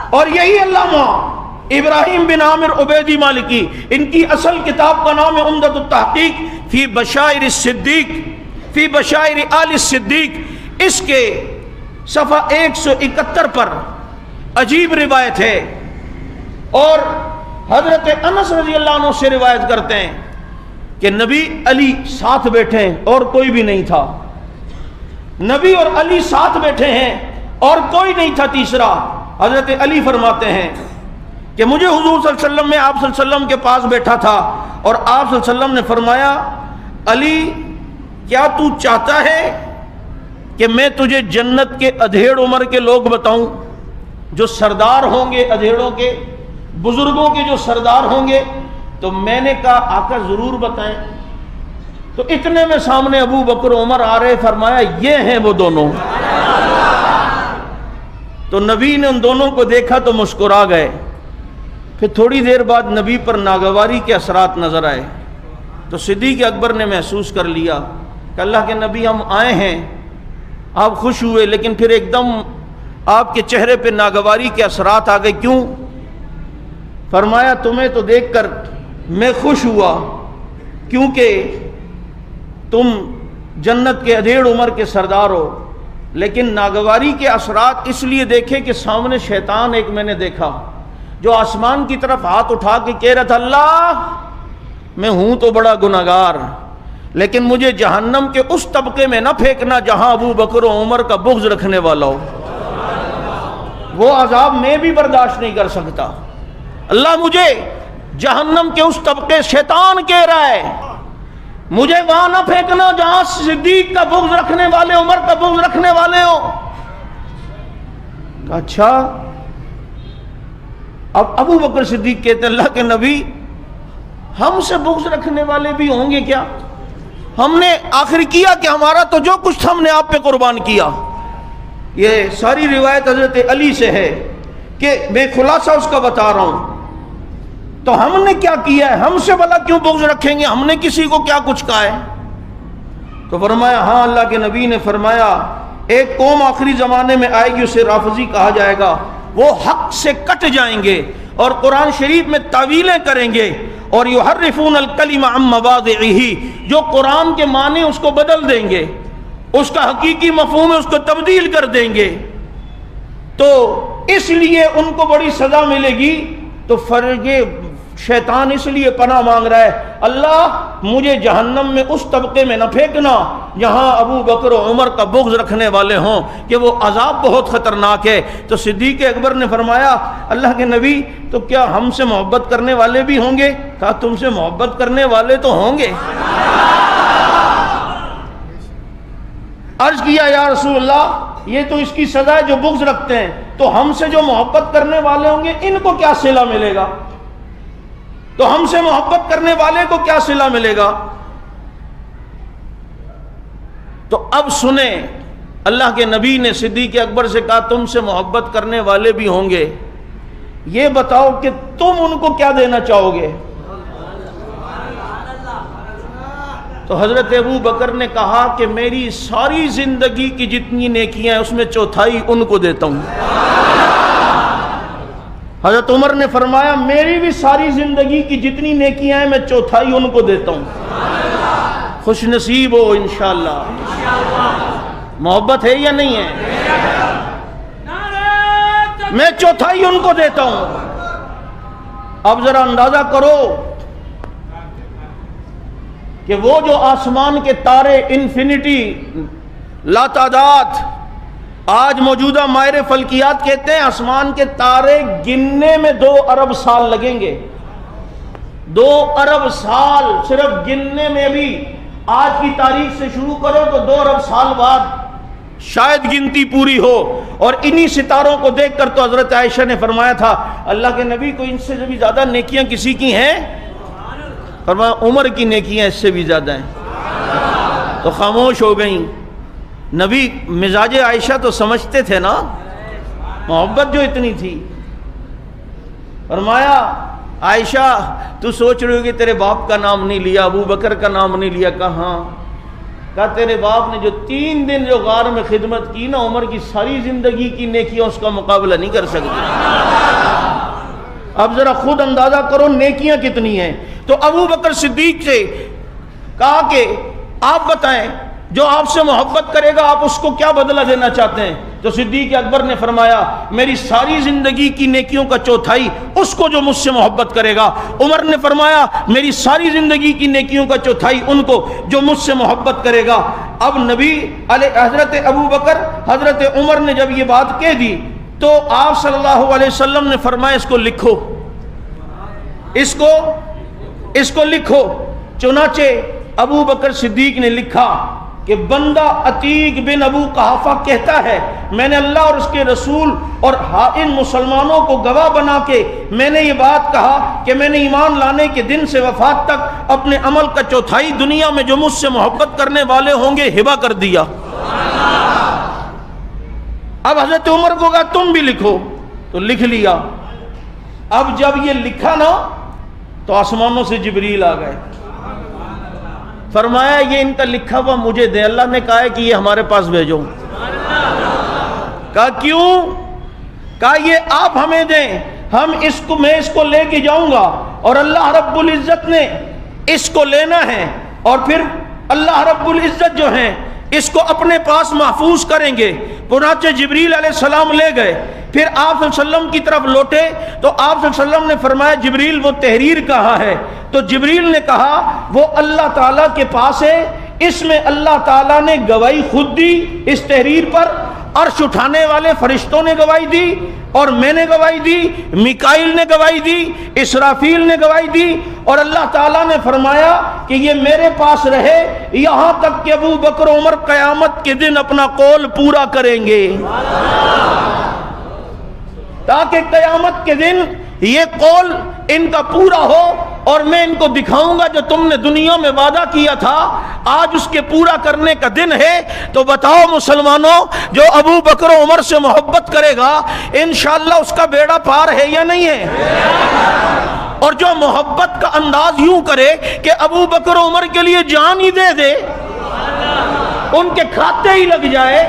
اور یہی علامہ ابراہیم بن عامر عبیدی مالکی، ان کی اصل کتاب کا نام ہے عمدۃ التحقیق فی بشائر الصدیق، فی بشائر آل الصدیق، اس کے صفحہ 171 پر عجیب روایت ہے، اور حضرت انس رضی اللہ عنہ سے روایت کرتے ہیں کہ نبی علی ساتھ بیٹھے ہیں اور کوئی بھی نہیں تھا، نبی اور علی ساتھ بیٹھے ہیں اور کوئی نہیں تھا تیسرا۔ حضرت علی فرماتے ہیں کہ مجھے حضور صلی اللہ علیہ وسلم میں آپ صلی اللہ علیہ وسلم کے پاس بیٹھا تھا، اور آپ صلی اللہ علیہ وسلم نے فرمایا علی کیا تو چاہتا ہے کہ میں تجھے جنت کے ادھیڑ عمر کے لوگ بتاؤں جو سردار ہوں گے، ادھیڑوں کے بزرگوں کے جو سردار ہوں گے؟ تو میں نے کہا آقا ضرور بتائیں۔ تو اتنے میں سامنے ابو بکر عمر آ رہے، فرمایا یہ ہیں وہ دونوں۔ تو نبی نے ان دونوں کو دیکھا تو مسکرا گئے۔ پھر تھوڑی دیر بعد نبی پر ناگواری کے اثرات نظر آئے، تو صدیق اکبر نے محسوس کر لیا کہ اللہ کے نبی ہم آئے ہیں، آپ خوش ہوئے، لیکن پھر ایک دم آپ کے چہرے پہ ناگواری کے اثرات آ گئے۔ کیوں؟ فرمایا تمہیں تو دیکھ کر میں خوش ہوا کیونکہ تم جنت کے ادھیڑ عمر کے سردار ہو، لیکن ناگواری کے اثرات اس لیے دیکھے کہ سامنے شیطان ایک میں نے دیکھا جو آسمان کی طرف ہاتھ اٹھا کے کہہ رہا تھا اللہ میں ہوں تو بڑا گناہگار، لیکن مجھے جہنم کے اس طبقے میں نہ پھینکنا جہاں ابو بکر و عمر کا بغض رکھنے والا ہو، وہ عذاب میں بھی برداشت نہیں کر سکتا، اللہ مجھے جہنم کے اس طبقے، شیطان کہہ رہا ہے مجھے وہاں نہ پھینکنا جہاں صدیق کا بغض رکھنے والے، عمر کا بغض رکھنے والے ہو۔ اچھا، اب ابو بکر صدیق کہتے ہیں اللہ کے نبی ہم سے بغض رکھنے والے بھی ہوں گے کیا؟ ہم نے آخر کیا کہ ہمارا تو جو کچھ تھا ہم نے آپ پہ قربان کیا۔ یہ ساری روایت حضرت علی سے ہے کہ میں خلاصہ اس کا بتا رہا ہوں۔ تو ہم نے کیا کیا ہے؟ ہم سے بھلا کیوں بغض رکھیں گے؟ ہم نے کسی کو کیا کچھ کہا ہے؟ تو فرمایا ہاں، اللہ کے نبی نے فرمایا ایک قوم آخری زمانے میں آئے گی، اسے رافضی کہا جائے گا، وہ حق سے کٹ جائیں گے اور قرآن شریف میں تعویلیں کریں گے، اور یحرفون الکلم عن مواضعہ، جو قرآن کے معنی اس کو بدل دیں گے، اس کا حقیقی مفہوم ہے اس کو تبدیل کر دیں گے، تو اس لیے ان کو بڑی سزا ملے گی۔ تو فرق شیطان اس لیے پناہ مانگ رہا ہے اللہ مجھے جہنم میں اس طبقے میں نہ پھینکنا جہاں ابو بکر و عمر کا بغض رکھنے والے ہوں، کہ وہ عذاب بہت خطرناک ہے۔ تو صدیق اکبر نے فرمایا اللہ کے نبی تو کیا ہم سے محبت کرنے والے بھی ہوں گے؟ کہا تم سے محبت کرنے والے تو ہوں گے۔ عرض کیا یا رسول اللہ یہ تو اس کی سزا ہے جو بغض رکھتے ہیں، تو ہم سے جو محبت کرنے والے ہوں گے ان کو کیا صلہ ملے گا؟ تو ہم سے محبت کرنے والے کو کیا صلہ ملے گا؟ تو اب سنیں، اللہ کے نبی نے صدیق اکبر سے کہا تم سے محبت کرنے والے بھی ہوں گے، یہ بتاؤ کہ تم ان کو کیا دینا چاہو گے؟ تو حضرت ابو بکر نے کہا کہ میری ساری زندگی کی جتنی نیکیاں ہیں اس میں چوتھائی ان کو دیتا ہوں۔ حضرت عمر نے فرمایا میری بھی ساری زندگی کی جتنی نیکیاں ہیں میں چوتھائی ان کو دیتا ہوں۔ خوش نصیب ہو انشاءاللہ۔ محبت ہے یا نہیں ہے؟ میں چوتھائی ان کو دیتا ہوں۔ اب ذرا اندازہ کرو کہ وہ جو آسمان کے تارے انفینٹی لاتعداد، آج موجودہ ماہر فلکیات کہتے ہیں آسمان کے تارے گننے میں 2 ارب سال لگیں گے۔ 2 ارب سال صرف گننے میں، بھی آج کی تاریخ سے شروع کرو تو 2 ارب سال بعد شاید گنتی پوری ہو۔ اور انہی ستاروں کو دیکھ کر تو حضرت عائشہ نے فرمایا تھا اللہ کے نبی کو ان سے بھی زیادہ نیکیاں کسی کی ہیں؟ فرمایا عمر کی نیکیاں اس سے بھی زیادہ ہیں۔ تو خاموش ہو گئیں۔ نبی مزاج عائشہ تو سمجھتے تھے نا، محبت جو اتنی تھی۔ فرمایا عائشہ تو سوچ رہی ہو کہ تیرے باپ کا نام نہیں لیا، ابو بکر کا نام نہیں لیا۔ کہاں؟ کہا تیرے باپ نے جو 3 دن جو غار میں خدمت کی نا، عمر کی ساری زندگی کی نیکیاں اس کا مقابلہ نہیں کر سکتی۔ اب ذرا خود اندازہ کرو نیکیاں کتنی ہیں. تو ابو بکر صدیق سے کہا کہ آپ بتائیں جو آپ سے محبت کرے گا آپ اس کو کیا بدلہ دینا چاہتے ہیں؟ تو صدیق اکبر نے فرمایا میری ساری زندگی کی نیکیوں کا چوتھائی اس کو جو مجھ سے محبت کرے گا. عمر نے فرمایا میری ساری زندگی کی نیکیوں کا چوتھائی ان کو جو مجھ سے محبت کرے گا. اب نبی علیہ حضرت ابو بکر حضرت عمر نے جب یہ بات کہہ دی تو آپ صلی اللہ علیہ وسلم نے فرمایا اس کو لکھو، اس کو لکھو. چنانچہ ابو بکر صدیق نے لکھا کہ بندہ عتیق بن ابو قحافہ کہتا ہے میں نے اللہ اور اس کے رسول اور ان مسلمانوں کو گواہ بنا کے میں نے یہ بات کہا کہ میں نے ایمان لانے کے دن سے وفات تک اپنے عمل کا چوتھائی دنیا میں جو مجھ سے محبت کرنے والے ہوں گے ہبہ کر دیا. اب حضرت عمر کو کہا تم بھی لکھو، تو لکھ لیا. اب جب یہ لکھا نا تو آسمانوں سے جبریل آ گئے، فرمایا یہ ان کا لکھا ہوا مجھے دے. اللہ نے کہا ہے کہ یہ ہمارے پاس بھیجو. کہا کیوں؟ کہا یہ آپ ہمیں دیں، میں اس کو لے کے جاؤں گا اور اللہ رب العزت نے اس کو لینا ہے اور پھر اللہ رب العزت جو ہیں اس کو اپنے پاس محفوظ کریں گے. چنانچہ جبریل علیہ السلام لے گئے. پھر آپ صلی اللہ علیہ وسلم کی طرف لوٹے تو آپ صلی اللہ علیہ وسلم نے فرمایا جبریل وہ تحریر کہاں ہے؟ تو جبریل نے کہا وہ اللہ تعالیٰ کے پاس ہے، اس میں اللہ تعالیٰ نے گواہی خود دی اس تحریر پر، عرش اٹھانے والے فرشتوں نے گواہی دی اور میں نے گواہی دی، میکائیل نے گواہی دی، اسرافیل نے گواہی دی، اور اللہ تعالیٰ نے فرمایا کہ یہ میرے پاس رہے یہاں تک کہ ابو بکر عمر قیامت کے دن اپنا قول پورا کریں گے، تاکہ قیامت کے دن یہ قول ان کا پورا ہو اور میں ان کو دکھاؤں گا جو تم نے دنیا میں وعدہ کیا تھا آج اس کے پورا کرنے کا دن ہے. تو بتاؤ مسلمانوں جو ابو بکر و عمر سے محبت کرے گا انشاءاللہ اس کا بیڑا پار ہے یا نہیں ہے؟ اور جو محبت کا انداز یوں کرے کہ ابو بکر و عمر کے لیے جان ہی دے دے، ان کے کھاتے ہی لگ جائے،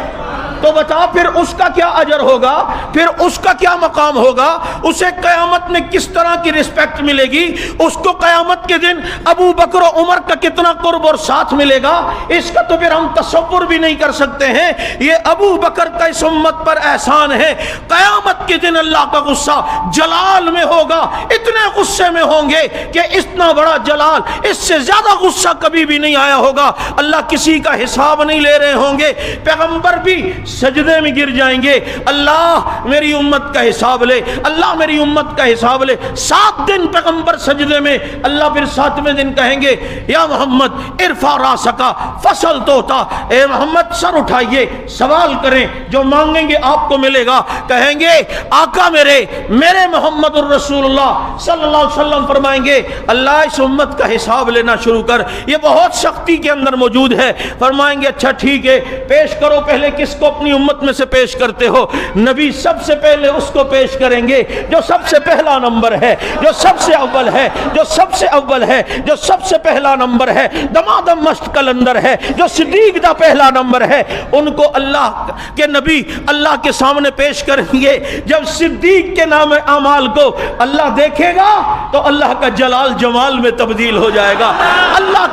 تو بتا پھر اس کا کیا اجر ہوگا، پھر اس کا کیا مقام ہوگا، اسے قیامت میں کس طرح کی رسپیکٹ ملے گی، اس کو قیامت کے دن ابو بکر و عمر کا کتنا قرب اور ساتھ ملے گا، اس کا تو پھر ہم تصور بھی نہیں کر سکتے ہیں. یہ ابو بکر کا اس امت پر احسان ہے. قیامت کے دن اللہ کا غصہ جلال میں ہوگا، اتنے غصے میں ہوں گے کہ اتنا بڑا جلال، اس سے زیادہ غصہ کبھی بھی نہیں آیا ہوگا. اللہ کسی کا حساب نہیں لے رہے ہوں گے، پیغمبر بھی سجدے میں گر جائیں گے، اللہ میری امت کا حساب لے، اللہ میری امت کا حساب لے. 7 دن پیغمبر سجدے میں، اللہ پھر 7ویں دن کہیں گے یا محمد ارفع راسکا فصل توتا، اے محمد سر اٹھائیے سوال کریں، جو مانگیں گے آپ کو ملے گا. کہیں گے آقا میرے محمد الرسول اللہ صلی اللہ علیہ وسلم فرمائیں گے اللہ اس امت کا حساب لینا شروع کر، یہ بہت سختی کے اندر موجود ہے. فرمائیں گے اچھا ٹھیک ہے پیش کرو، پہلے کس کو اپنی امت میں سے پیش کرتے ہو؟ نبی سب سے پہلے اس کو پیش کریں گے جو سب سے پہلا نمبر ہے، جو سب سے اول ہے، جو سب سے اول ہے، جو سب سے پہلا نمبر ہے، دمادم مشت کلندر ہے، جو صدیق دا پہلا نمبر ہے. ان کو اللہ کے نبی اللہ کے سامنے پیش کریں گے. جب صدیق کے نام اعمال کو اللہ دیکھے گا تو اللہ کا جلال جمال میں تبدیل ہو جائے گا، اللہ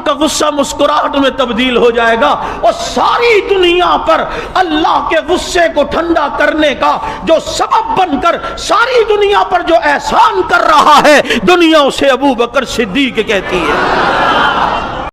کا غصہ مسکراہٹ میں تبدیل ہو جائے گا، اور ساری دنیا پر اللہ کے غصے کو ٹھنڈا کرنے کا جو سبب بن کر ساری دنیا پر جو احسان کر رہا ہے دنیا اسے ابو بکر صدیق کہتی ہے.